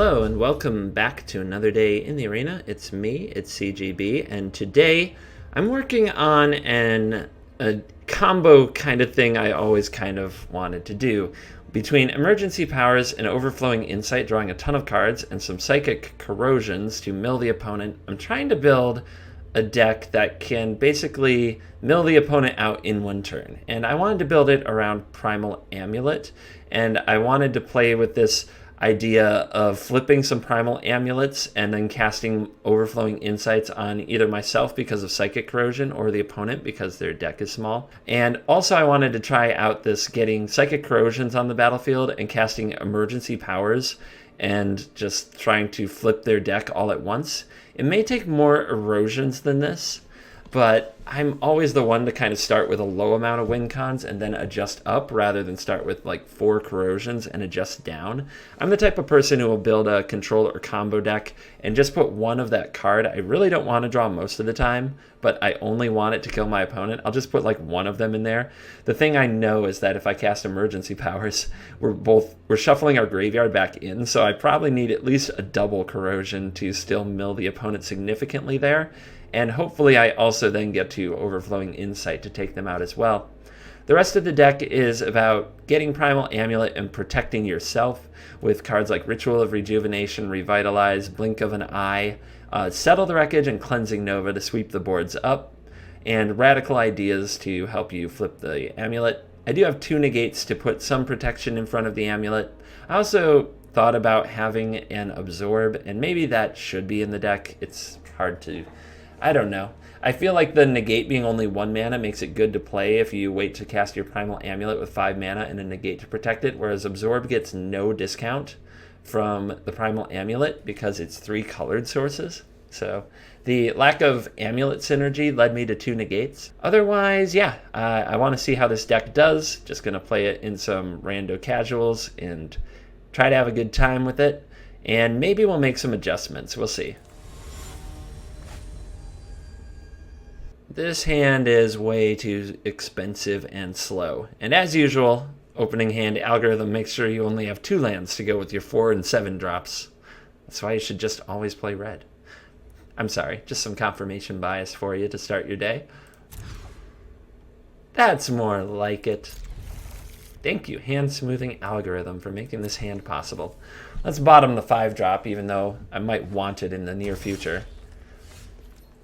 Hello and welcome back to another day in the arena. It's me, it's CGB, and today I'm working on a combo kind of thing I always kind of wanted to do. Between Emergency Powers and Overflowing Insight, drawing a ton of cards, and some Psychic Corrosions to mill the opponent, I'm trying to build a deck that can basically mill the opponent out in one turn. And I wanted to build it around Primal Amulet, and I wanted to play with this idea of flipping some Primal Amulets and then casting Overflowing Insights on either myself because of Psychic Corrosion or the opponent because their deck is small. And also I wanted to try out this getting Psychic Corrosions on the battlefield and casting Emergency Powers and just trying to flip their deck all at once. It may take more erosions than this, but I'm always the one to kind of start with a low amount of win cons and then adjust up rather than start with like 4 corrosions and adjust down. I'm the type of person who will build a control or combo deck and just put one of that card. I really don't want to draw most of the time, but I only want it to kill my opponent. I'll just put like one of them in there. The thing I know is that if I cast Emergency Powers, we're shuffling our graveyard back in, so I probably need at least a double corrosion to still mill the opponent significantly there. And hopefully I also then get to Overflowing Insight to take them out as well. The rest of the deck is about getting Primal Amulet and protecting yourself with cards like Ritual of Rejuvenation, Revitalize, Blink of an Eye, Settle the Wreckage, and Cleansing Nova to sweep the boards up, and Radical Ideas to help you flip the Amulet. I do have 2 negates to put some protection in front of the Amulet. I also thought about having an Absorb, and maybe that should be in the deck. It's hard to... I don't know. I feel like the negate being only 1 mana makes it good to play if you wait to cast your Primal Amulet with 5 mana and a negate to protect it, whereas Absorb gets no discount from the Primal Amulet because it's 3 colored sources. So the lack of Amulet synergy led me to 2 negates. Otherwise, yeah, I want to see how this deck does. Just going to play it in some rando casuals and try to have a good time with it. And maybe we'll make some adjustments. We'll see. This hand is way too expensive and slow. And as usual, opening hand algorithm makes sure you only have 2 lands to go with your 4 and 7 drops. That's why you should just always play red. I'm sorry, just some confirmation bias for you to start your day. That's more like it. Thank you, hand smoothing algorithm, for making this hand possible. Let's bottom the 5 drop, even though I might want it in the near future.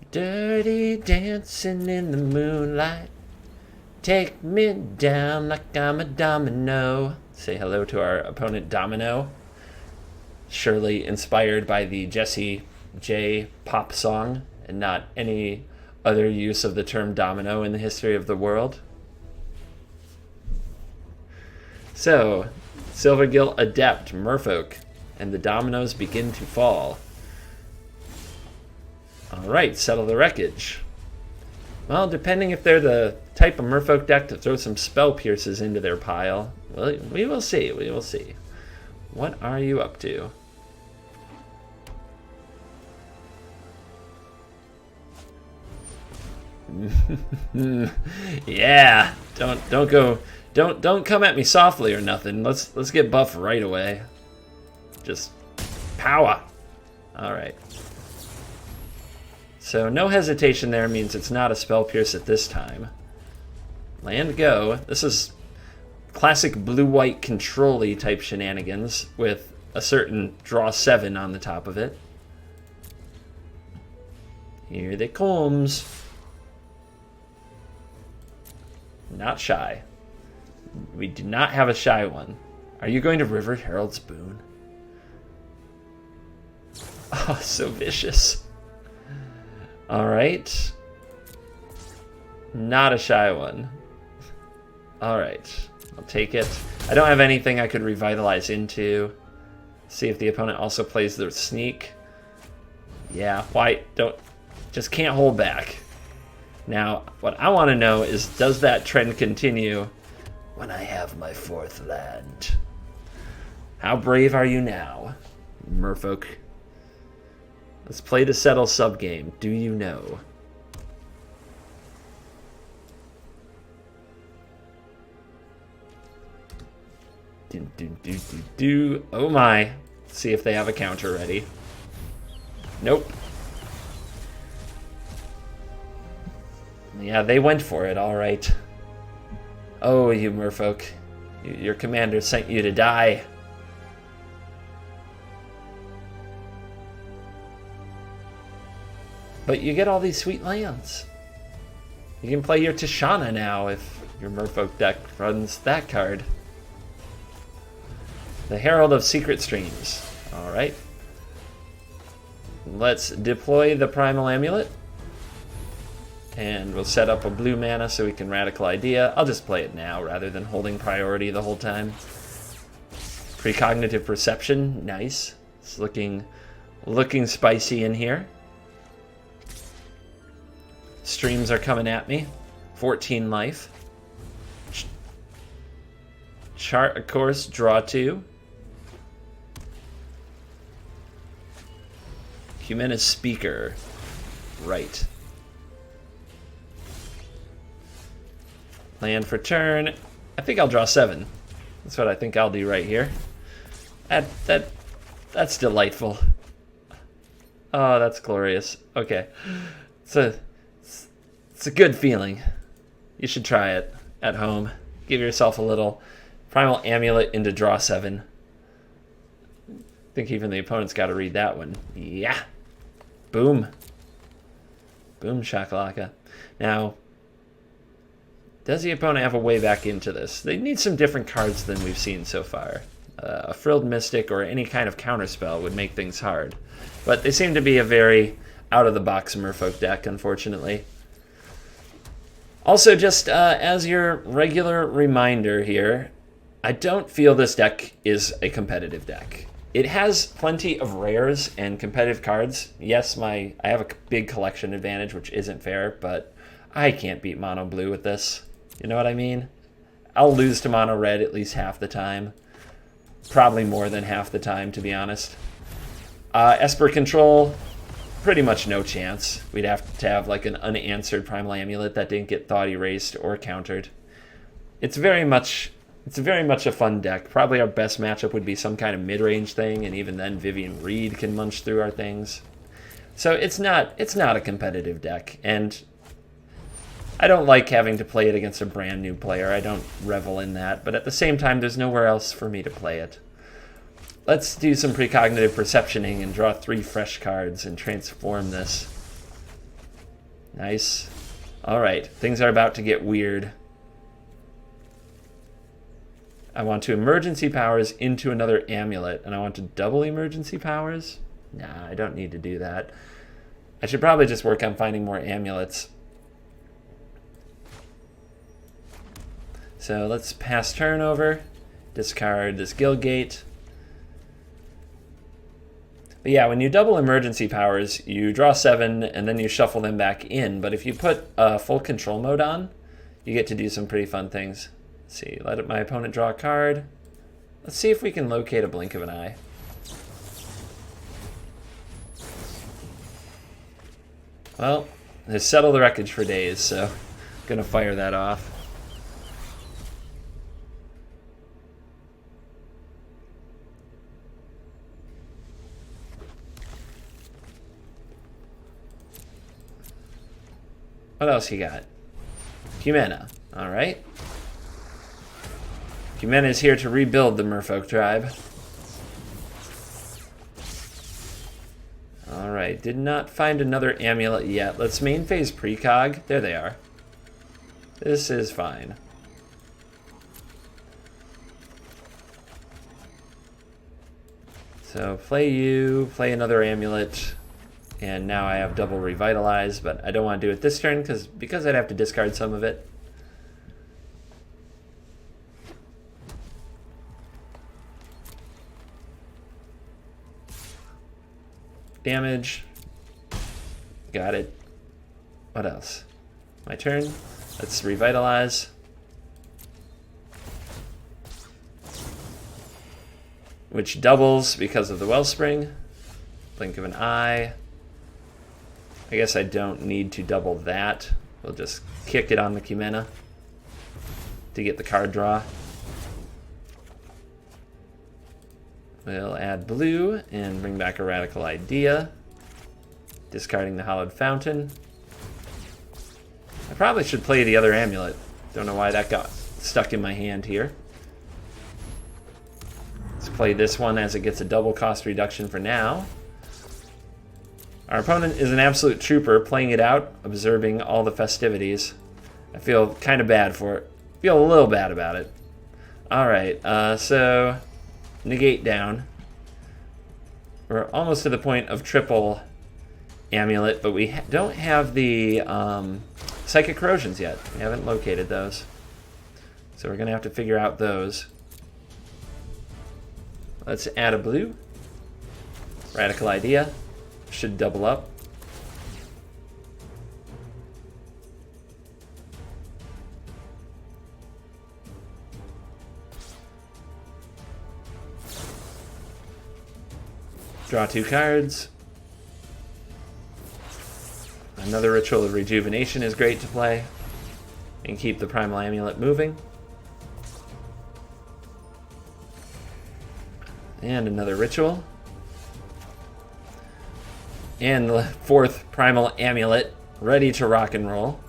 Dirty dancing in the moonlight, take me down like I'm a domino. Say hello to our opponent Domino, surely inspired by the Jessie J pop song and not any other use of the term domino in the history of the world. So, Silvergill Adept, Merfolk, and the dominoes begin to fall. Alright, Settle the Wreckage. Well, depending if they're the type of Merfolk deck to throw some Spell Pierces into their pile, well, we will see, we will see. What are you up to? Yeah, don't come at me softly or nothing. Let's get buff right away. Just power. Alright. So no hesitation there means it's not a Spell Pierce at this time. Land go. This is classic blue-white control-y type shenanigans with a certain draw 7 on the top of it. Here they comes. Not shy. We do not have a shy one. Are you going to River Herald's Boon? Oh, so vicious. Alright. Not a shy one. Alright. I'll take it. I don't have anything I could revitalize into. See if the opponent also plays their sneak. Yeah, white just can't hold back. Now, what I want to know is, does that trend continue when I have my 4th land? How brave are you now, Merfolk? Let's play the Settle subgame. Do you know? Oh my. See if they have a counter ready. Nope. Yeah, they went for it, alright. Oh, you merfolk. Your commander sent you to die. But you get all these sweet lands. You can play your Tishana now if your merfolk deck runs that card. The Herald of Secret Streams. Alright. Let's deploy the Primal Amulet. And we'll set up a blue mana so we can Radical Idea. I'll just play it now rather than holding priority the whole time. Precognitive Perception, nice. It's looking spicy in here. Streams are coming at me. 14 life. Chart a course, draw 2. Humanist Speaker. Right. Land for turn. I think I'll draw 7. That's what I think I'll do right here. That's delightful. Oh, that's glorious. Okay. It's a good feeling. You should try it at home. Give yourself a little Primal Amulet into draw 7. I think even the opponent's got to read that one. Yeah. Boom. Boom shakalaka. Now, does the opponent have a way back into this? They need some different cards than we've seen so far. A Frilled Mystic or any kind of counterspell would make things hard. But they seem to be a very out-of-the-box Merfolk deck, unfortunately. Also, just as your regular reminder here, I don't feel this deck is a competitive deck. It has plenty of rares and competitive cards. Yes, I have a big collection advantage, which isn't fair, but I can't beat mono blue with this. You know what I mean? I'll lose to mono red at least half the time. Probably more than half the time, to be honest. Esper Control, pretty much no chance. We'd have to have like an unanswered Primal Amulet that didn't get thought erased or countered. It's very much a fun deck. Probably our best matchup would be some kind of mid-range thing, and even then Vivian Reed can munch through our things. So it's not a competitive deck, and I don't like having to play it against a brand new player. I don't revel in that, but at the same time, there's nowhere else for me to play it. Let's do some precognitive perceptioning and draw 3 fresh cards and transform this. Nice. Alright, things are about to get weird. I want to emergency powers into another amulet, and I want to double emergency powers? Nah, I don't need to do that. I should probably just work on finding more amulets. So let's pass turn over, discard this Guildgate. But yeah, when you double emergency powers, you draw 7 and then you shuffle them back in. But if you put full control mode on, you get to do some pretty fun things. Let's see, let my opponent draw a card. Let's see if we can locate a blink of an eye. Well, they settled the wreckage for days, so I'm gonna fire that off. What else you got? Humana. Alright. Humana is here to rebuild the Merfolk tribe. Alright, did not find another amulet yet. Let's main phase precog. There they are. This is fine. So play you, play another amulet. And now I have double revitalize, but I don't want to do it this turn because I'd have to discard some of it. Damage. Got it. What else? My turn. Let's revitalize. Which doubles because of the Wellspring. Blink of an eye. I guess I don't need to double that. We'll just kick it on the Humana to get the card draw. We'll add blue and bring back a Radical Idea. Discarding the Hallowed Fountain. I probably should play the other amulet. Don't know why that got stuck in my hand here. Let's play this one as it gets a double cost reduction for now. Our opponent is an absolute trooper, playing it out, observing all the festivities. I feel kind of bad for it. Feel a little bad about it. Alright, so negate down. We're almost to the point of triple amulet, but we don't have the psychic corrosions yet. We haven't located those. So we're going to have to figure out those. Let's add a blue. Radical Idea. Should double up. Draw 2 cards. Another Ritual of Rejuvenation is great to play. And keep the Primal Amulet moving. And another Ritual. And the 4th Primal Amulet, ready to rock and roll.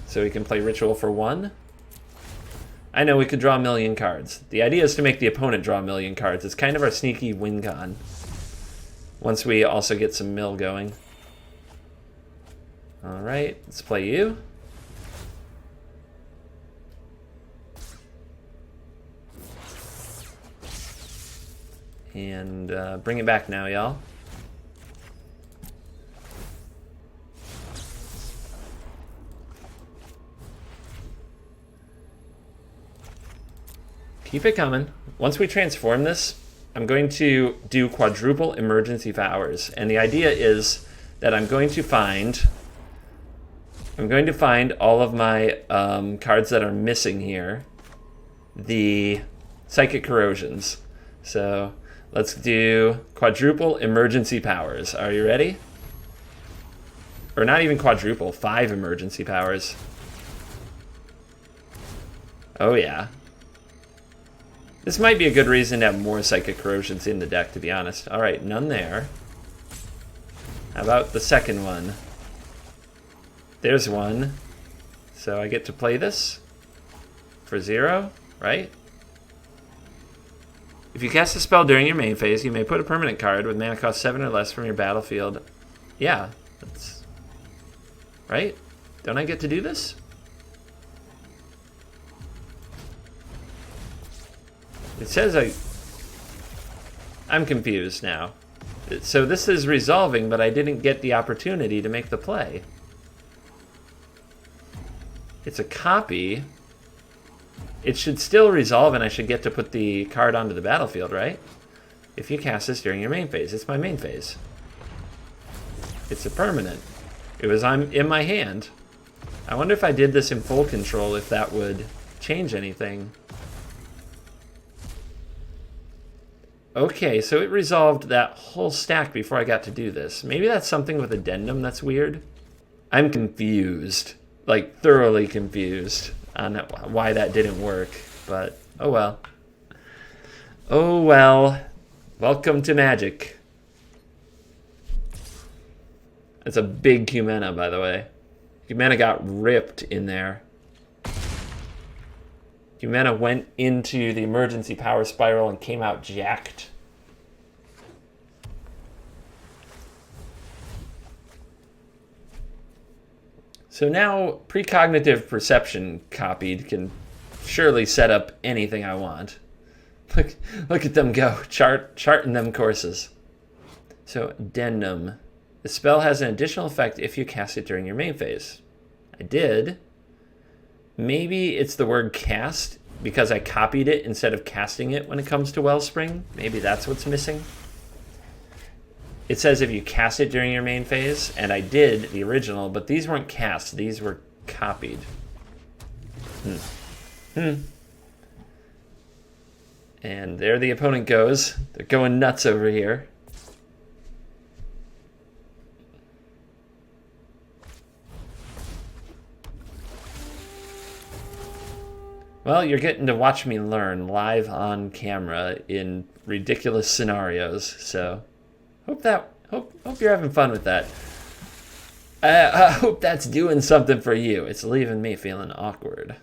So we can play Ritual for 1. I know we could draw a million cards. The idea is to make the opponent draw a million cards. It's kind of our sneaky win con. Once we also get some mill going. Alright, let's play you. And bring it back now, y'all. Keep it coming. Once we transform this, I'm going to do quadruple emergency powers. And the idea is that I'm going to find all of my cards that are missing here. The psychic corrosions. So let's do quadruple emergency powers. Are you ready? Or not even quadruple, 5 emergency powers. Oh yeah. This might be a good reason to have more psychic corrosions in the deck, to be honest. Alright, none there. How about the second one? There's one. So I get to play this for 0, right? If you cast a spell during your main phase, you may put a permanent card with mana cost 7 or less from your battlefield. Yeah, that's... right? Don't I get to do this? It says I'm confused now. So this is resolving, but I didn't get the opportunity to make the play. It's a copy. It should still resolve, and I should get to put the card onto the battlefield, right? If you cast this during your main phase. It's my main phase. It's a permanent. It was in my hand. I wonder if I did this in full control, if that would change anything. Okay, so it resolved that whole stack before I got to do this. Maybe that's something with addendum that's weird. I'm confused. Like, thoroughly confused on why that didn't work. But, oh well. Oh well. Welcome to Magic. That's a big Cumena, by the way. Cumena got ripped in there. Cumena went into the emergency power spiral and came out jacked. So now precognitive perception copied can surely set up anything I want. Look at them go, charting them courses. So addendum. The spell has an additional effect if you cast it during your main phase. I did. Maybe it's the word cast because I copied it instead of casting it when it comes to Wellspring. Maybe that's what's missing. It says if you cast it during your main phase, and I did the original, but these weren't cast, these were copied. And there the opponent goes. They're going nuts over here. Well, you're getting to watch me learn live on camera in ridiculous scenarios, so hope you're having fun with that. I hope that's doing something for you. It's leaving me feeling awkward.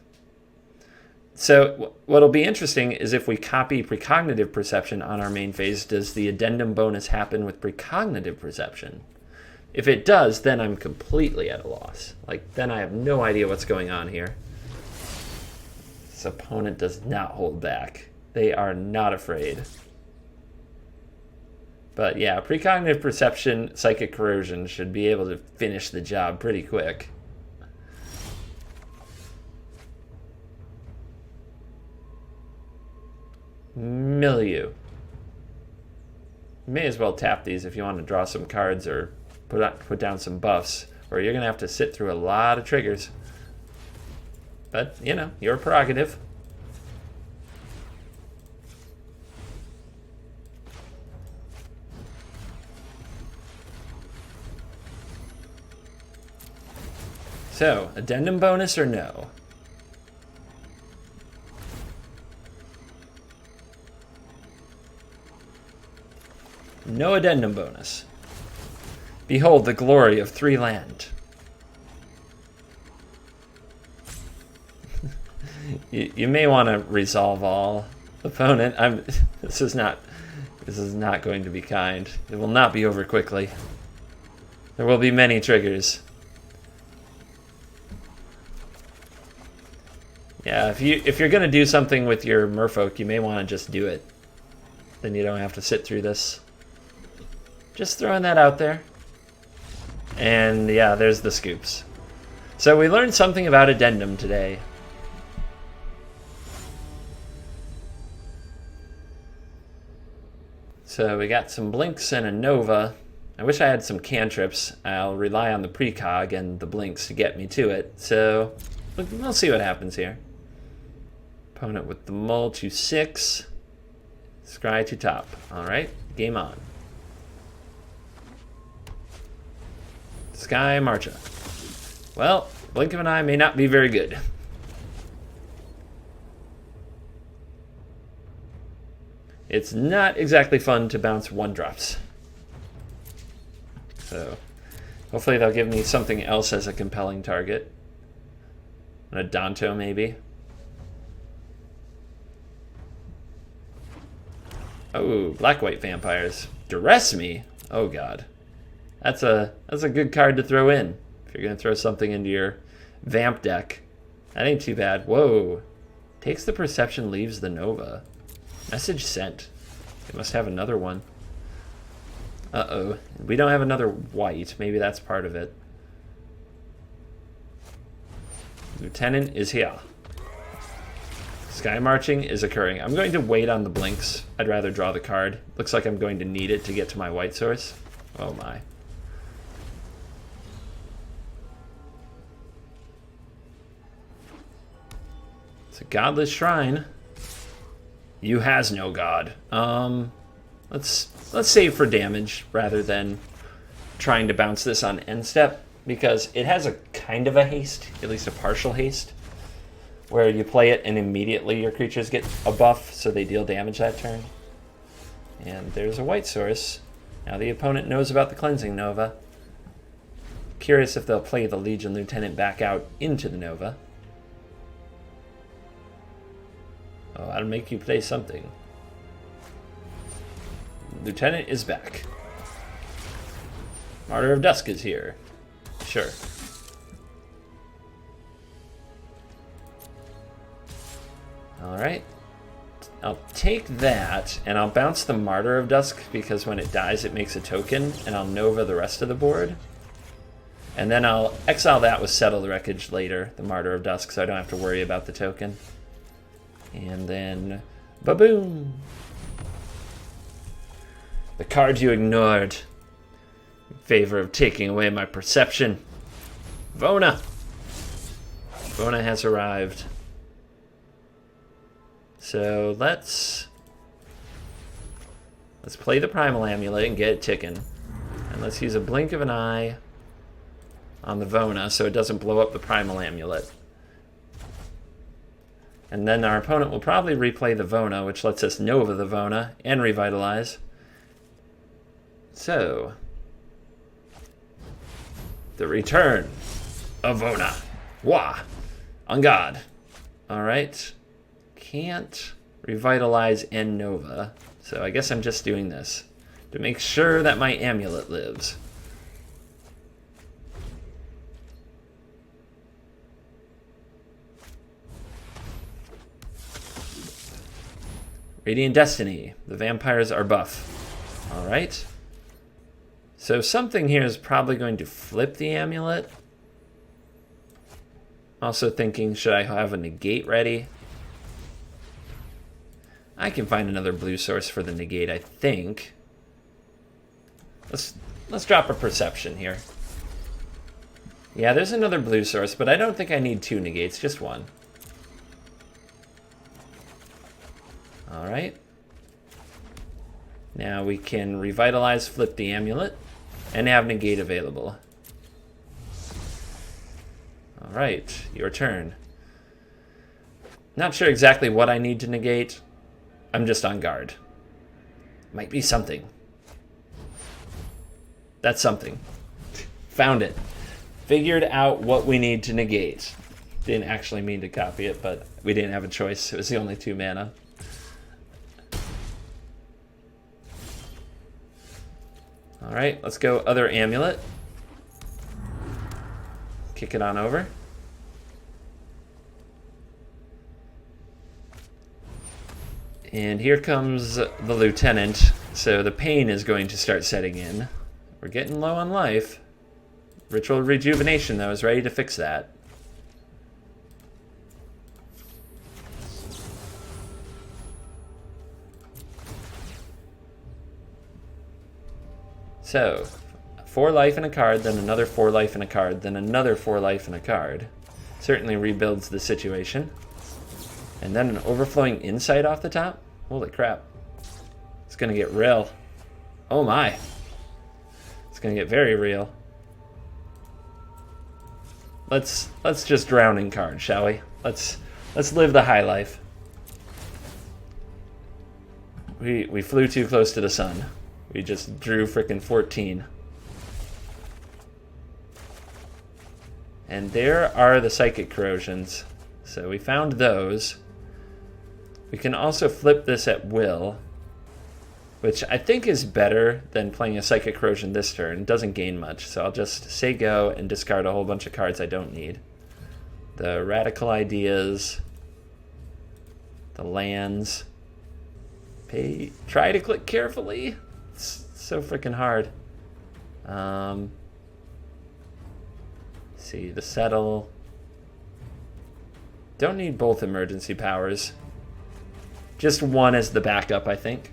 So what'll be interesting is if we copy precognitive perception on our main phase, does the addendum bonus happen with precognitive perception? If it does, then I'm completely at a loss. Like, then I have no idea what's going on here. This opponent does not hold back. They are not afraid. But yeah, precognitive perception, psychic corrosion should be able to finish the job pretty quick. Milieu. You may as well tap these if you want to draw some cards or put down some buffs, or you're going to have to sit through a lot of triggers. But, you know, your prerogative. So, addendum bonus or no? No addendum bonus. Behold the glory of 3 land. You may want to resolve all, opponent. This is not going to be kind. It will not be over quickly. There will be many triggers. Yeah, if you're gonna do something with your Merfolk, you may want to just do it. Then you don't have to sit through this. Just throwing that out there. And yeah, there's the scoops. So we learned something about addendum today. So we got some blinks and a nova. I wish I had some cantrips. I'll rely on the precog and the blinks to get me to it. So we'll see what happens here. Opponent with the mull to 6. Scry to top. Alright, game on. Sky Marcha. Well, blink of an eye may not be very good. It's not exactly fun to bounce 1-drops. So, hopefully they'll give me something else as a compelling target. A Danto, maybe. Oh, black-white vampires. Duress me? Oh, God. That's a good card to throw in. If you're going to throw something into your vamp deck. That ain't too bad. Whoa. Takes the perception, leaves the nova. Message sent. They must have another one. Uh-oh. We don't have another white. Maybe that's part of it. Lieutenant is here. Sky marching is occurring. I'm going to wait on the blinks. I'd rather draw the card. Looks like I'm going to need it to get to my white source. Oh my. It's a godless shrine. You has no god. Let's save for damage rather than trying to bounce this on end step, because it has a kind of a haste, at least a partial haste, where you play it and immediately your creatures get a buff, so they deal damage that turn. And there's a white source. Now the opponent knows about the cleansing nova. Curious if they'll play the Legion Lieutenant back out into the nova. Oh, I'll make you play something. Lieutenant is back. Martyr of Dusk is here. Sure. Alright. I'll take that, and I'll bounce the Martyr of Dusk, because when it dies it makes a token, and I'll nova the rest of the board. And then I'll exile that with Settle the Wreckage later, the Martyr of Dusk, so I don't have to worry about the token. And then, ba-boom! The card you ignored in favor of taking away my perception. Vona! Vona has arrived. So let's play the Primal Amulet and get it ticking. And let's use a blink of an eye on the Vona so it doesn't blow up the Primal Amulet. And then our opponent will probably replay the Vona, which lets us Nova the Vona and revitalize. So, the return of Vona. Wah! On God. Alright. Can't revitalize and Nova. So I guess I'm just doing this to make sure that my amulet lives. Radiant Destiny. The vampires are buff. Alright. So something here is probably going to flip the amulet. Also thinking, should I have a negate ready? I can find another blue source for the negate, I think. Let's drop a perception here. Yeah, there's another blue source, but I don't think I need 2 negates, just 1. Alright. Now we can revitalize, flip the amulet, and have negate available. Alright, your turn. Not sure exactly what I need to negate. I'm just on guard. Might be something. That's something. Found it. Figured out what we need to negate. Didn't actually mean to copy it, but we didn't have a choice. It was the only 2 mana. Alright, let's go other amulet. Kick it on over. And here comes the lieutenant, so the pain is going to start setting in. We're getting low on life. Ritual Rejuvenation, though, is ready to fix that. So, 4 life in a card, then another 4 life in a card, then another 4 life in a card. Certainly rebuilds the situation. And then an Overflowing Insight off the top? Holy crap. It's gonna get real. Oh my. It's gonna get very real. Let's just Drowning card, shall we? Let's live the high life. We flew too close to the sun. We just drew frickin' 14. And there are the Psychic Corrosions. So we found those. We can also flip this at will, which I think is better than playing a Psychic Corrosion this turn. It doesn't gain much, so I'll just say go and discard a whole bunch of cards I don't need. The Radical Ideas, the lands. Try to click carefully. It's so freaking hard. See, the Settle. Don't need both emergency powers. Just one as the backup, I think.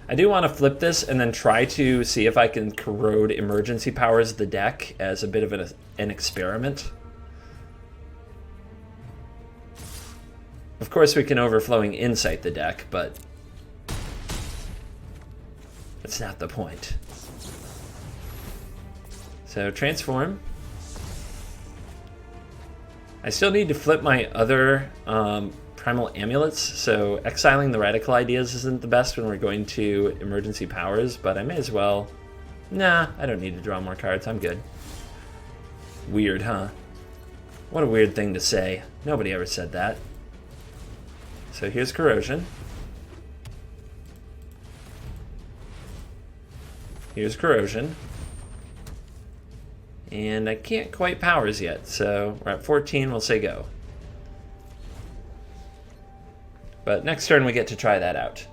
I do want to flip this and then try to see if I can corrode emergency powers the deck as a bit of an experiment. Of course, we can Overflowing Insight the deck, but that's not the point. So, transform. I still need to flip my other Primal Amulets, so exiling the Radical Ideas isn't the best when we're going to emergency powers, but I may as well. Nah, I don't need to draw more cards, I'm good. Weird, huh? What a weird thing to say. Nobody ever said that. So here's Corrosion. Here's Corrosion. And I can't quite powers yet, so we're at 14, we'll say go. But next turn we get to try that out.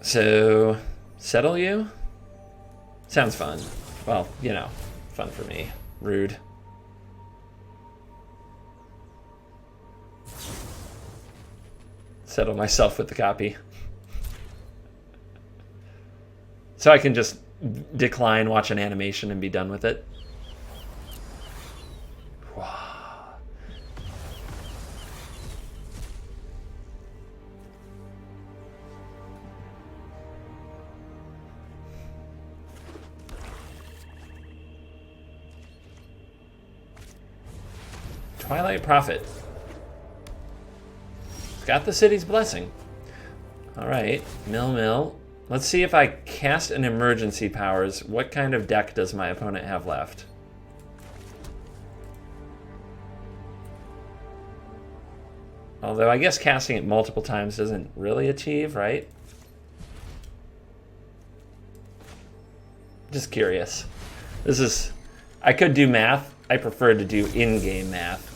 So, settle you? Sounds fun. Well, you know, fun for me. Rude. Settle myself with the copy. So I can just decline, watch an animation, and be done with it. Wow. Twilight Prophet. It's got the city's blessing. Alright, mill. Let's see if I cast an emergency powers. What kind of deck does my opponent have left? Although I guess casting it multiple times doesn't really achieve, right? Just curious. I could do math. I prefer to do in-game math.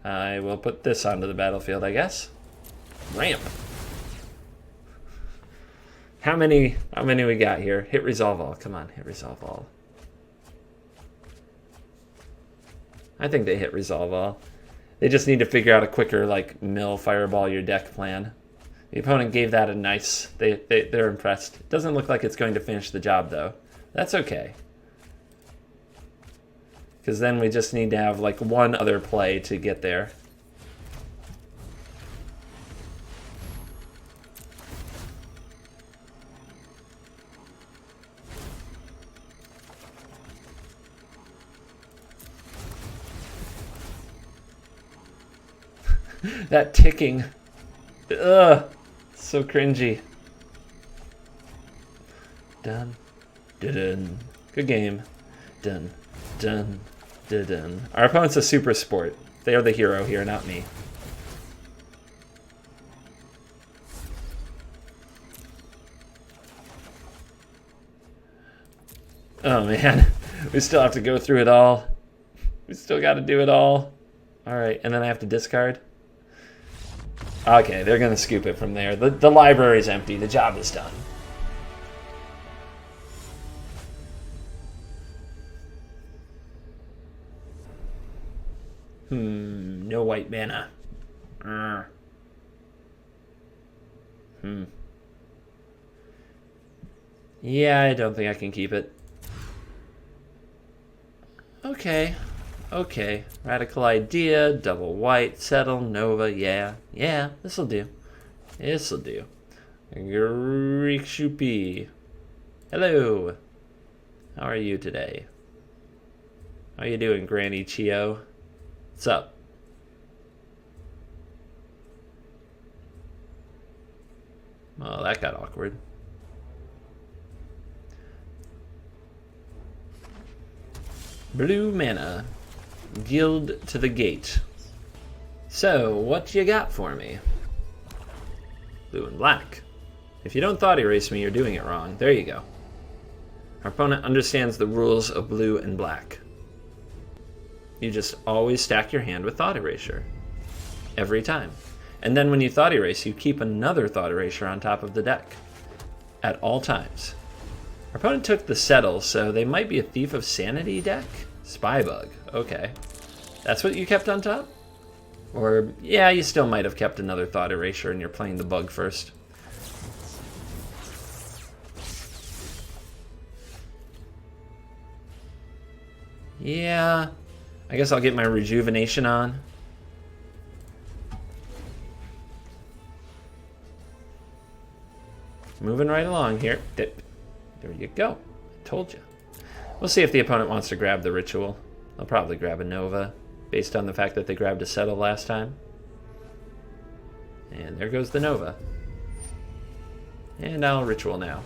I will put this onto the battlefield, I guess. Ramp. How many we got here? Hit resolve all. Come on, hit resolve all. I think they hit resolve all. They just need to figure out a quicker, like, mill fireball your deck plan. The opponent gave that a nice... They're impressed. It doesn't look like it's going to finish the job, though. That's okay. Because then we just need to have, like, one other play to get there. That ticking. Ugh. So cringy. Dun. Dun. Good game. Dun. Dun. Dun. Our opponent's a super sport. They are the hero here, not me. Oh man, we still have to go through it all. We still got to do it all. All right, and then I have to discard. Okay, they're gonna scoop it from there. The library's empty. The job is done. No white mana. Yeah, I don't think I can keep it. Okay. Radical idea, double white, settle, Nova, yeah, this'll do. Greek Shupi. Hello. How are you today? How you doing, Granny Chio? What's up? Oh, that got awkward. Blue mana. Guild to the gate. So, what you got for me? Blue and black. If you don't thought erase me, you're doing it wrong. There you go. Our opponent understands the rules of blue and black. You just always stack your hand with thought erasure. Every time. And then when you thought erase, you keep another thought erasure on top of the deck. At all times. Our opponent took the settle, so they might be a Thief of Sanity deck? Spybug, okay. That's what you kept on top? Or, yeah, you still might have kept another thought erasure and you're playing the bug first. Yeah, I guess I'll get my rejuvenation on. Moving right along here. There you go. Told you. We'll see if the opponent wants to grab the ritual. They'll probably grab a Nova, based on the fact that they grabbed a settle last time. And there goes the Nova. And I'll ritual now,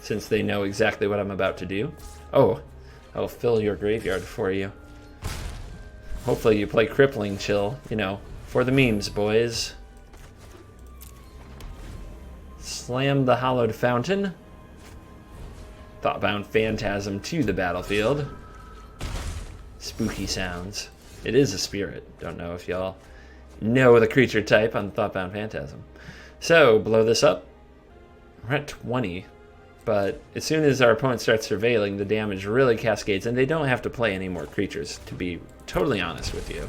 since they know exactly what I'm about to do. Oh, I'll fill your graveyard for you. Hopefully you play Crippling Chill, you know, for the memes, boys. Slam the Hallowed Fountain. Thoughtbound Phantasm to the battlefield. Spooky sounds. It is a spirit. Don't know if y'all know the creature type on Thoughtbound Phantasm. So, blow this up. We're at 20. But as soon as our opponent starts surveilling, the damage really cascades, and they don't have to play any more creatures, to be totally honest with you.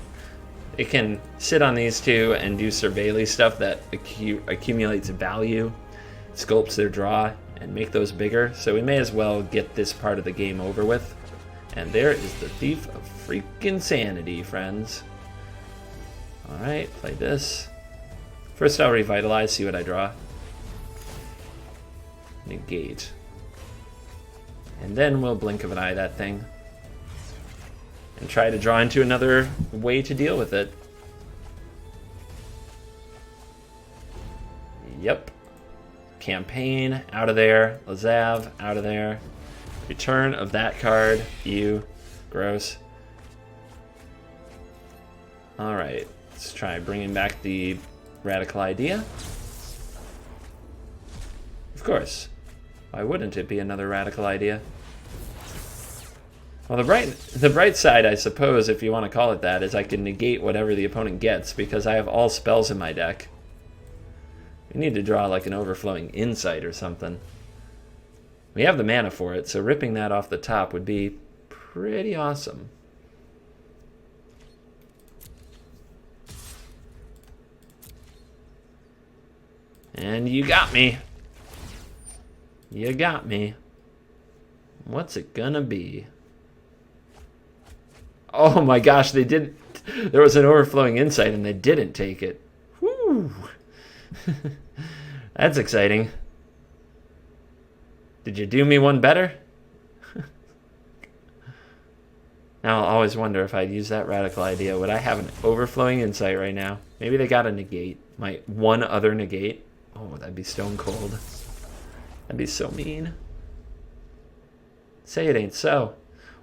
They can sit on these two and do surveilling stuff that accumulates value, sculpts their draw, and make those bigger. So we may as well get this part of the game over with. And there is the Thief of freaking Sanity, friends. Alright, play this. First I'll revitalize, see what I draw. Negate. And then we'll blink of an eye that thing. And try to draw into another way to deal with it. Yep. Campaign, out of there. Lazav, out of there. Return of that card. Ew. Gross. Alright. Let's try bringing back the Radical Idea. Of course. Why wouldn't it be another Radical Idea? Well, the bright side, I suppose, if you want to call it that, is I can negate whatever the opponent gets because I have all spells in my deck. We need to draw like an Overflowing Insight or something. We have the mana for it, so ripping that off the top would be pretty awesome. And you got me. You got me. What's it gonna be? Oh my gosh, they didn't. There was an Overflowing Insight and they didn't take it. Whew. That's exciting. Did you do me one better? Now I'll always wonder if I'd use that Radical Idea. Would I have an Overflowing Insight right now? Maybe they got a negate. My one other negate. Oh, that'd be stone cold. That'd be so mean. Say it ain't so.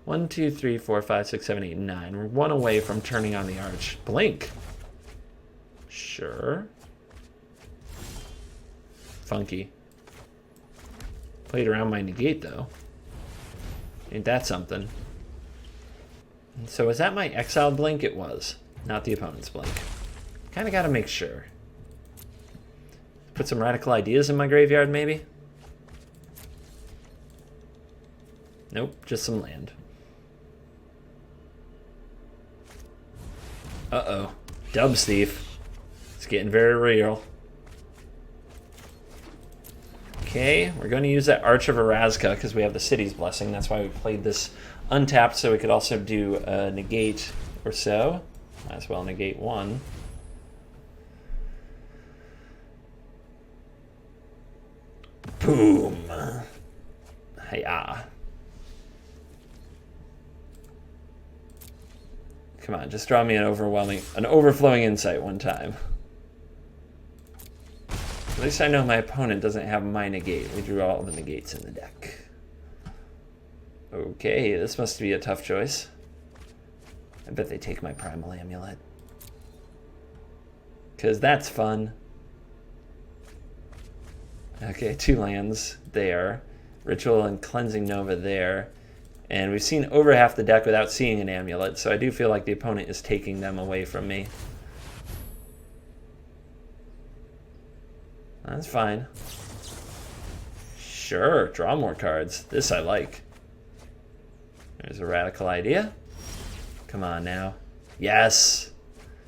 1, 2, 3, 4, 5, 6, 7, 8, 9. We're one away from turning on the Arch. Blink. Sure. Funky. Played around my negate, though. Ain't that something? So is that my exiled blink? It was. Not the opponent's blink. Kind of got to make sure. Put some Radical Ideas in my graveyard, maybe? Nope, just some land. Uh-oh. Dubs Thief. It's getting very real. Okay, we're going to use that Arch of Erazka because we have the City's Blessing. That's why we played this untapped, so we could also do a negate or so. Might as well negate one. Boom. Hiya. Come on, just draw me an Overflowing Insight one time. At least I know my opponent doesn't have my negate. We drew all the negates in the deck. Okay, this must be a tough choice. I bet they take my Primal Amulet. Because that's fun. Okay, 2 lands there. Ritual and Cleansing Nova there. And we've seen over half the deck without seeing an amulet, so I do feel like the opponent is taking them away from me. That's fine. Sure, draw more cards. This I like. There's a Radical Idea. Come on now. Yes.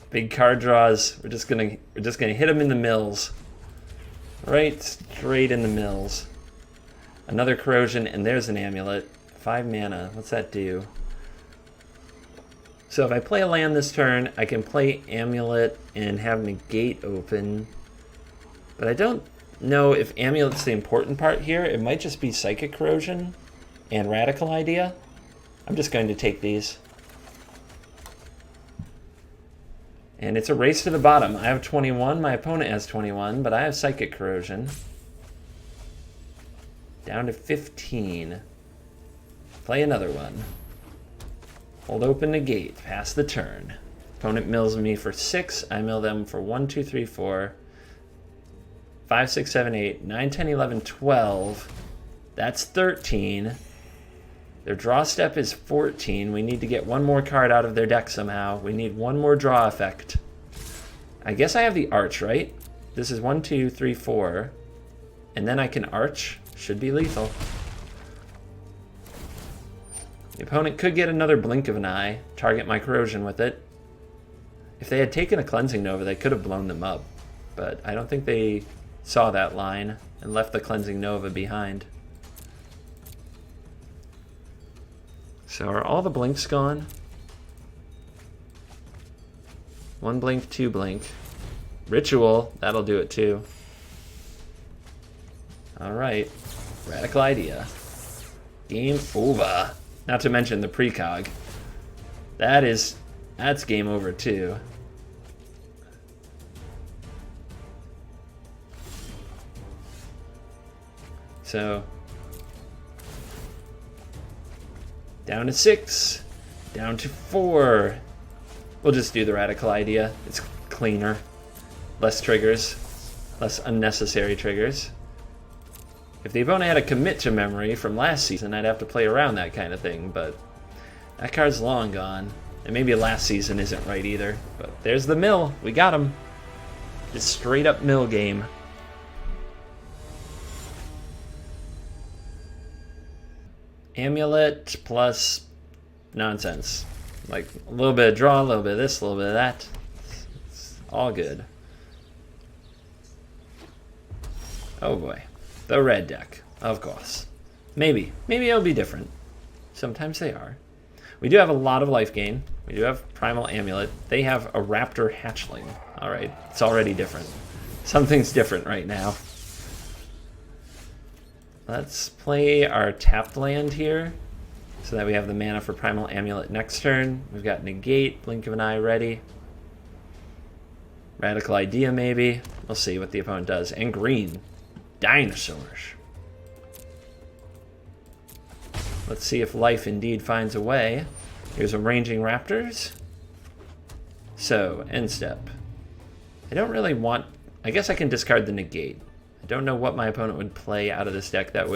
Big card draws. We're just gonna hit them in the mills. Right straight in the mills. Another Corrosion, and there's an amulet. 5 mana. What's that do? So if I play a land this turn, I can play Amulet and have Negate open. But I don't know if Amulet's the important part here. It might just be Psychic Corrosion and Radical Idea. I'm just going to take these. And it's a race to the bottom. I have 21. My opponent has 21, but I have Psychic Corrosion. Down to 15. Play another one. Hold open Negate. Pass the turn. Opponent mills me for 6. I mill them for 1, 2, 3, 4, 5, 6, 7, 8, 9, 10, 11, 12. That's 13. Their draw step is 14. We need to get one more card out of their deck somehow. We need one more draw effect. I guess I have the Arch, right? This is 1, 2, 3, 4. And then I can Arch. Should be lethal. The opponent could get another Blink of an Eye. Target my Corrosion with it. If they had taken a Cleansing Nova, they could have blown them up. But I don't think they saw that line and left the Cleansing Nova behind. So are all the blinks gone? 1 blink, 2 blink. Ritual, that'll do it too. Alright, Radical Idea. game over. Not to mention the precog. That's game over too. So down to 6, down to 4. We'll just do the radical idea. It's cleaner, less triggers, less unnecessary triggers. If the opponent had a commit to memory from last season, I'd have to play around that kind of thing, but that card's long gone. And maybe last season isn't right either. But there's the mill. We got him. Just straight up mill game. Amulet plus nonsense. Like a little bit of draw, a little bit of this, a little bit of that. It's all good. Oh boy. The red deck, of course. Maybe it'll be different. Sometimes they are. We do have a lot of life gain. We do have Primal Amulet. They have a Raptor Hatchling. Alright, it's already different. Something's different right now. Let's play our tapped land here, so that we have the mana for Primal Amulet next turn. We've got Negate, Blink of an Eye ready. Radical Idea maybe. We'll see what the opponent does. And green. Dinosaurs. Let's see if life indeed finds a way. Here's some Ranging Raptors. So, end step. I don't really want... I guess I can discard the Negate. I don't know what my opponent would play out of this deck that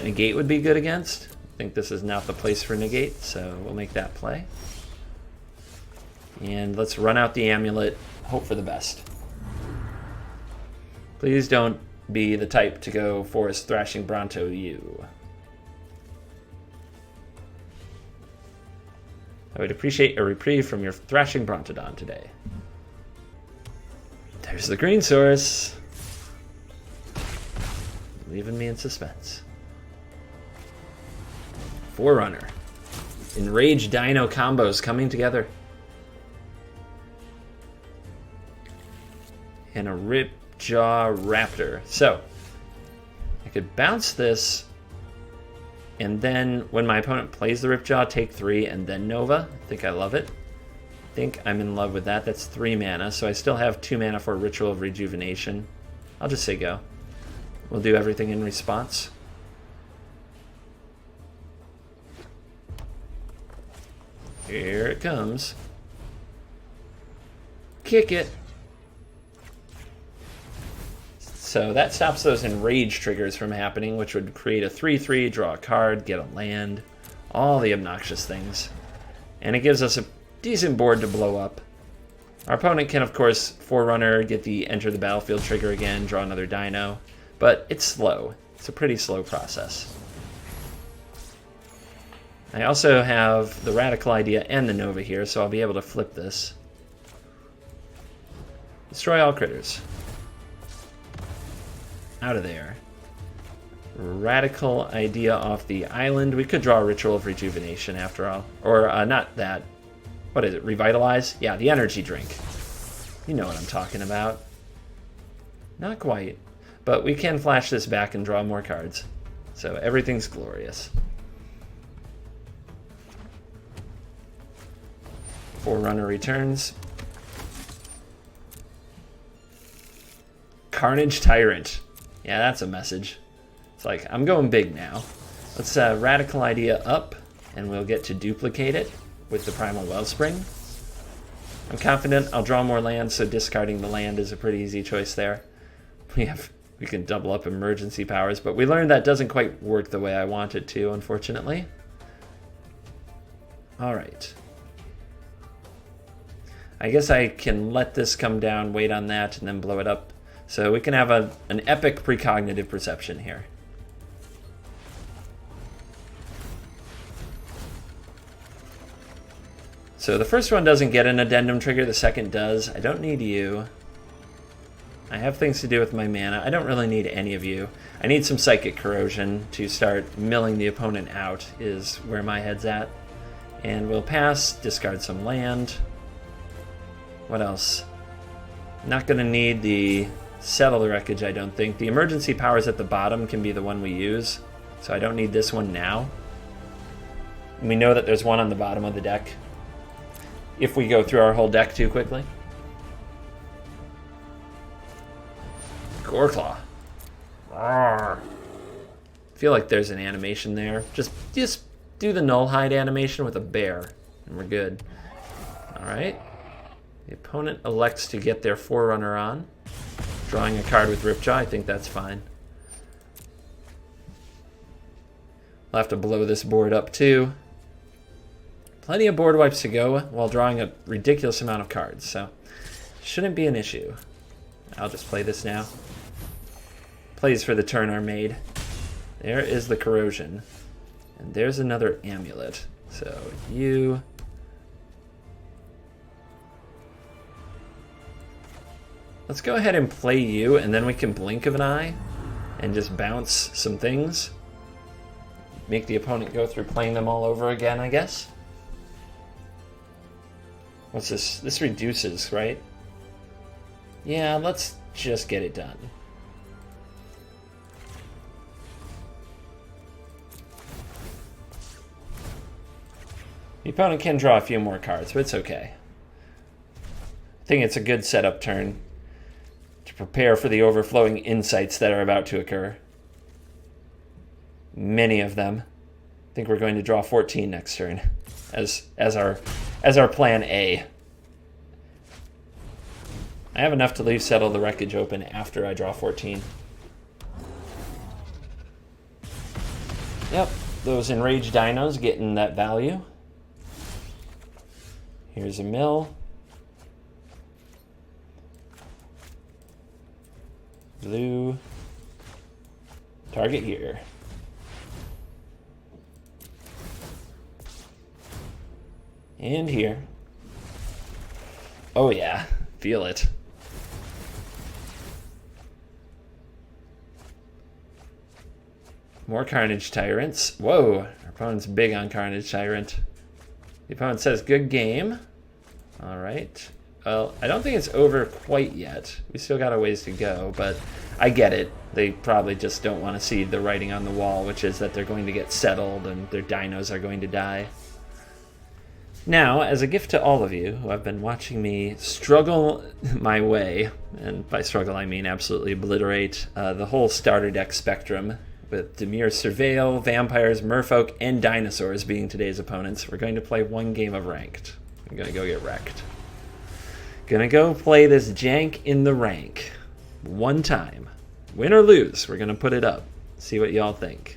Negate would be good against. I think this is not the place for Negate, so we'll make that play. And let's run out the Amulet, hope for the best. Please don't be the type to go Forest Thrashing Bronto you. I would appreciate a reprieve from your Thrashing Brontodon today. There's the green source. Leaving me in suspense. Forerunner. Enraged Dino combos coming together. And a Ripjaw Raptor. So, I could bounce this, and then when my opponent plays the Ripjaw, take 3 and then Nova. I think I love it. I think I'm in love with that. That's 3 mana, so I still have 2 mana for Ritual of Rejuvenation. I'll just say go. We'll do everything in response. Here it comes. Kick it. So that stops those enrage triggers from happening, which would create a 3/3, draw a card, get a land, all the obnoxious things. And it gives us a decent board to blow up. Our opponent can, of course, Forerunner, get the enter the battlefield trigger again, draw another dino. But it's slow. It's a pretty slow process. I also have the Radical Idea and the Nova here, so I'll be able to flip this. Destroy all critters. Out of there. Radical Idea off the island. We could draw a Ritual of Rejuvenation after all. Or, not that. What is it? Revitalize? Yeah, the energy drink. You know what I'm talking about. Not quite. But we can flash this back and draw more cards. So everything's glorious. Forerunner returns. Carnage Tyrant. Yeah, that's a message. It's like, I'm going big now. Let's Radical Idea up, and we'll get to duplicate it with the Primal Wellspring. I'm confident I'll draw more lands, so discarding the land is a pretty easy choice there. We can double up emergency powers, but we learned that doesn't quite work the way I want it to, unfortunately. Alright. I guess I can let this come down, wait on that, and then blow it up. So we can have an epic precognitive perception here. So the first one doesn't get an addendum trigger, the second does. I don't need you. I have things to do with my mana. I don't really need any of you. I need some Psychic Corrosion to start milling the opponent out, is where my head's at. And we'll pass, discard some land. What else? Not going to need the Settle the Wreckage, I don't think. The emergency powers at the bottom can be the one we use. so I don't need this one now. We know that there's one on the bottom of the deck if we go through our whole deck too quickly. Goreclaw. Rawr. Feel like there's an animation there. Just do the null hide animation with a bear, and we're good. All right. The opponent elects to get their Forerunner on, drawing a card with Ripjaw. I think that's fine. We'll have to blow this board up too. Plenty of board wipes to go while drawing a ridiculous amount of cards, so shouldn't be an issue. I'll just play this now. Plays for the turn are made. There is the Corrosion. And there's another Amulet. So you... Let's go ahead and play you, and then we can blink of an eye and just bounce some things. Make the opponent go through playing them all over again, I guess. What's this? This reduces, right? Yeah, let's just get it done. The opponent can draw a few more cards, but it's okay. I think it's a good setup turn to prepare for the overflowing insights that are about to occur. Many of them. I think we're going to draw 14 next turn as our plan A. I have enough to leave Settle the Wreckage open after I draw 14. Yep, those enraged dinos getting that value. Here's a mill. Blue. Target here. And here. Oh yeah, feel it. More Carnage Tyrants. Whoa, our opponent's big on Carnage Tyrant. The opponent says, good game. All right. Well, I don't think it's over quite yet. We still got a ways to go, but I get it. They probably just don't want to see the writing on the wall, which is that they're going to get settled and their dinos are going to die. Now, as a gift to all of you who have been watching me struggle my way, and by struggle I mean absolutely obliterate the whole starter deck spectrum, with Dimir Surveil, Vampires, Merfolk, and Dinosaurs being today's opponents, we're going to play one game of Ranked. I'm going to go get wrecked. Gonna go play this jank in the rank. One time. Win or lose, we're gonna put it up. See what y'all think.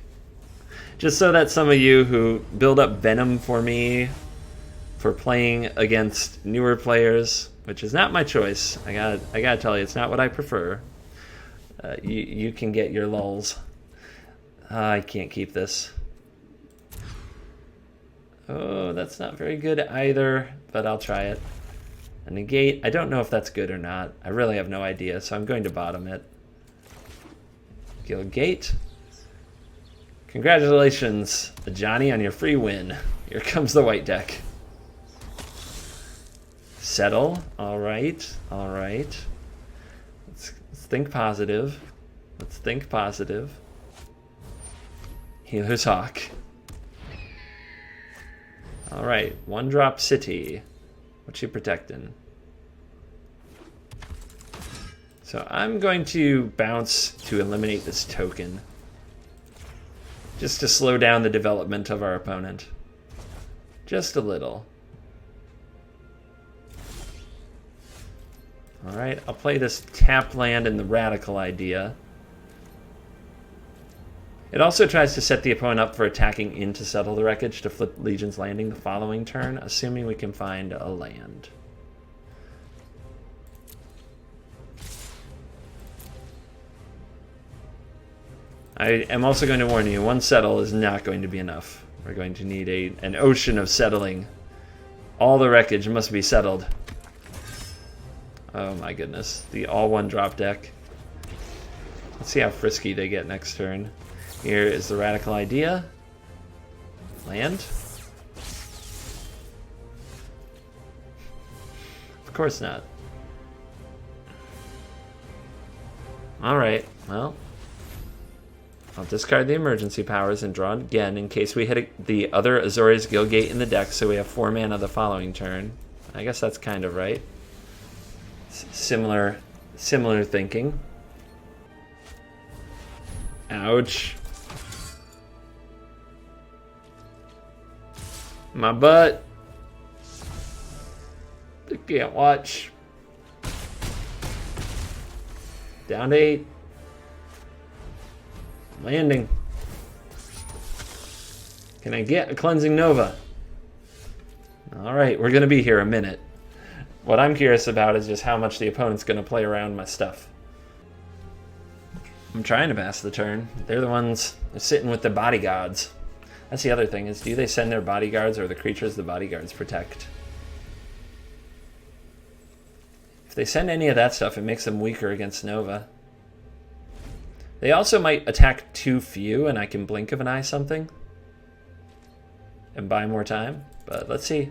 Just so that some of you who build up venom for me for playing against newer players, which is not my choice, I gotta tell you, it's not what I prefer. You can get your lulls. I can't keep this. Oh, that's not very good either, but I'll try it. A negate, I don't know if that's good or not. I really have no idea, so I'm going to bottom it. Gilgate. Congratulations, Johnny, on your free win. Here comes the white deck. Settle. All right. All right. Let's think positive. Let's think positive. Healer's Hawk. All right. One drop city. What's she protecting? So I'm going to bounce to eliminate this token, just to slow down the development of our opponent. Just a little. Alright, I'll play this tap land and the Radical idea. It also tries to set the opponent up for attacking into Settle the Wreckage to flip Legion's Landing the following turn, assuming we can find a land. I am also going to warn you, one settle is not going to be enough. We're going to need an ocean of settling. All the wreckage must be settled. Oh my goodness, the all one drop deck. Let's see how frisky they get next turn. Here is the Radical idea. Land. Of course not. Alright, well. I'll discard the emergency powers and draw it again in case we hit the other Azorius Guildgate in the deck, so we have 4 mana the following turn. I guess that's kind of right. Similar thinking. Ouch. My butt. I can't watch. Down to 8. Landing. Can I get a Cleansing Nova? Alright, we're going to be here a minute. What I'm curious about is just how much the opponent's going to play around my stuff. I'm trying to pass the turn. They're the ones sitting with the bodyguards. That's the other thing, is do they send their bodyguards or the creatures the bodyguards protect? If they send any of that stuff, it makes them weaker against Nova. They also might attack too few and I can blink of an eye something and buy more time, but let's see.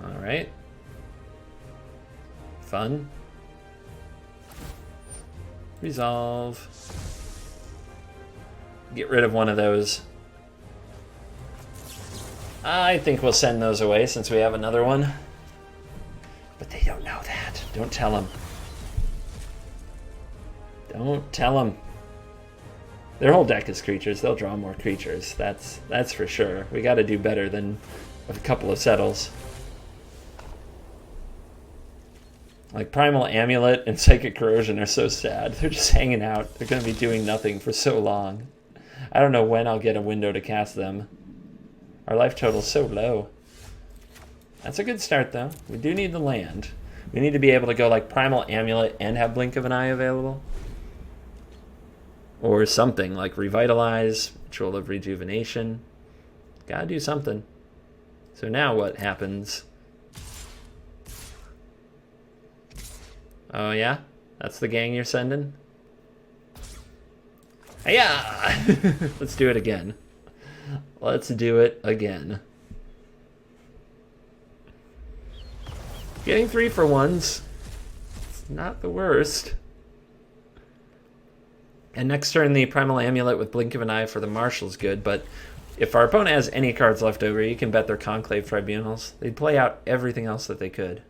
All right. Fun. Resolve. Get rid of one of those. I think we'll send those away since we have another one. But they don't know that. Don't tell them. Don't tell them. Their whole deck is creatures. They'll draw more creatures. That's for sure. We got to do better than a couple of settles. Like Primal Amulet and Psychic Corrosion are so sad. They're just hanging out. They're going to be doing nothing for so long. I don't know when I'll get a window to cast them. Our life total's so low. That's a good start, though. We do need the land. We need to be able to go like Primal Amulet and have Blink of an Eye available. Or something like Revitalize, Ritual of Rejuvenation. Gotta do something. So now what happens? Oh yeah? That's the gang you're sending? Yeah. Let's do it again. Let's do it again. Getting 3 for 1s. It's not the worst. And next turn, the Primal Amulet with Blink of an Eye for the Marshal's good, but if our opponent has any cards left over, you can bet their Conclave Tribunals. They'd play out everything else that they could.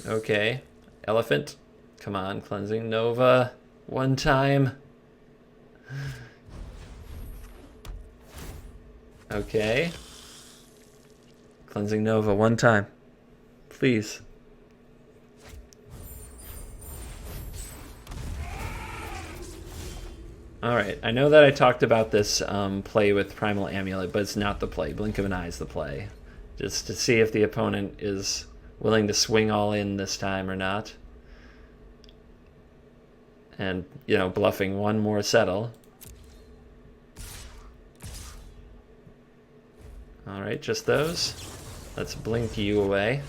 Okay. Elephant. Come on, Cleansing Nova. One time. Okay. Cleansing Nova one time. Please. Alright, I know that I talked about this play with Primal Amulet, but it's not the play. Blink of an Eye is the play. Just to see if the opponent is willing to swing all in this time or not. And, you know, bluffing one more settle. Alright, just those. Let's blink you away.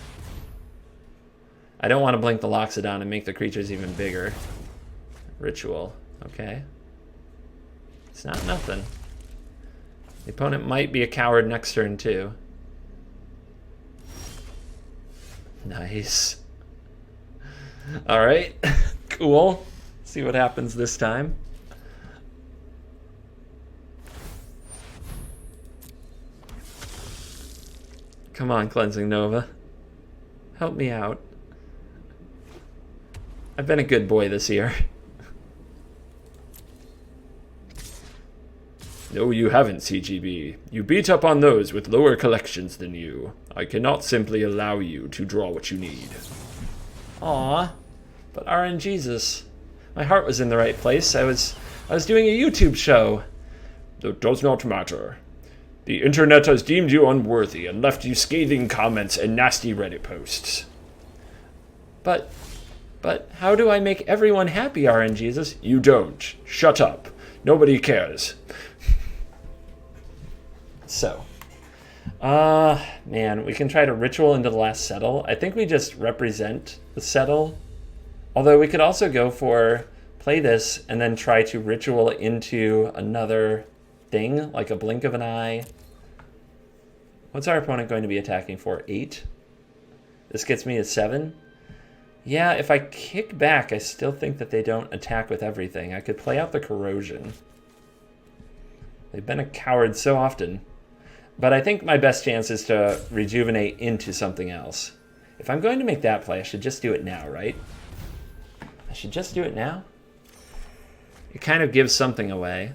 I don't want to blink the Loxodon and make the creatures even bigger. Ritual, okay. It's not nothing. The opponent might be a coward next turn too. Nice. Alright, cool. See what happens this time. Come on, Cleansing Nova. Help me out. I've been a good boy this year. No, you haven't, CGB. You beat up on those with lower collections than you. I cannot simply allow you to draw what you need. Aw, but RNGesus. My heart was in the right place. I was doing a YouTube show. That does not matter. The internet has deemed you unworthy and left you scathing comments and nasty Reddit posts. But how do I make everyone happy, RNGesus? You don't. Shut up. Nobody cares. So, man, we can try to ritual into the last settle. I think we just represent the settle. Although we could also go for play this and then try to ritual into another thing, like a Blink of an Eye. What's our opponent going to be attacking for? 8? This gets me a 7? Yeah, if I kick back, I still think that they don't attack with everything. I could play out the corrosion. They've been a coward so often. But I think my best chance is to rejuvenate into something else. If I'm going to make that play, I should just do it now, right? I should just do it now? It kind of gives something away.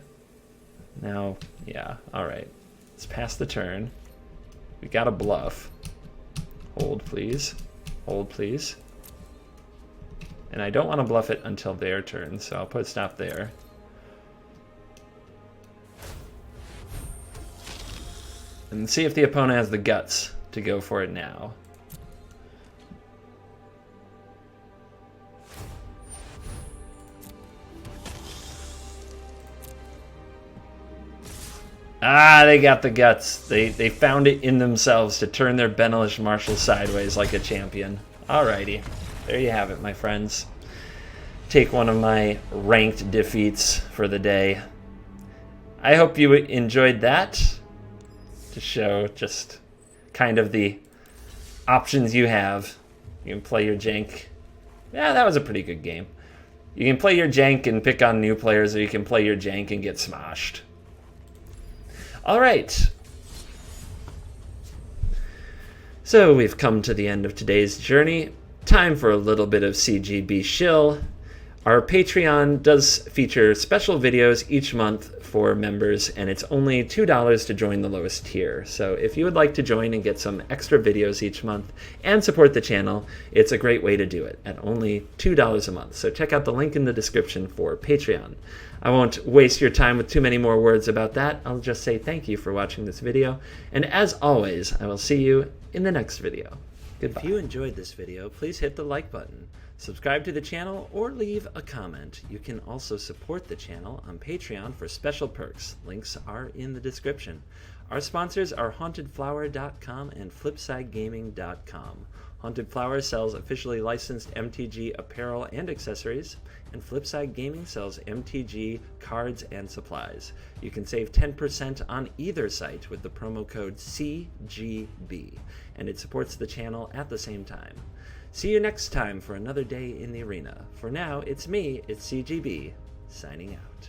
Now, yeah, alright. Let's pass the turn. We got a bluff. Hold, please. Hold, please. And I don't want to bluff it until their turn, so I'll put stop there. And see if the opponent has the guts to go for it now. Ah, they got the guts. They found it in themselves to turn their Benelish Marshal sideways like a champion. Alrighty. There you have it, my friends. Take one of my ranked defeats for the day. I hope you enjoyed that. To show just kind of the options you have. You can play your jank. Yeah, that was a pretty good game. You can play your jank and pick on new players, or you can play your jank and get smoshed. All right. So we've come to the end of today's journey. Time for a little bit of CGB shill. Our Patreon does feature special videos each month for members, and it's only $2 to join the lowest tier. So if you would like to join and get some extra videos each month and support the channel, it's a great way to do it at only $2 a month. So check out the link in the description for Patreon. I won't waste your time with too many more words about that. I'll just say thank you for watching this video. And as always, I will see you in the next video. Goodbye. If you enjoyed this video, please hit the like button. Subscribe to the channel or leave a comment. You can also support the channel on Patreon for special perks. Links are in the description. Our sponsors are HauntedFlower.com and FlipsideGaming.com. Haunted Flower sells officially licensed MTG apparel and accessories, and Flipside Gaming sells MTG cards and supplies. You can save 10% on either site with the promo code CGB, and it supports the channel at the same time. See you next time for another day in the arena. For now, it's me, it's CGB, signing out.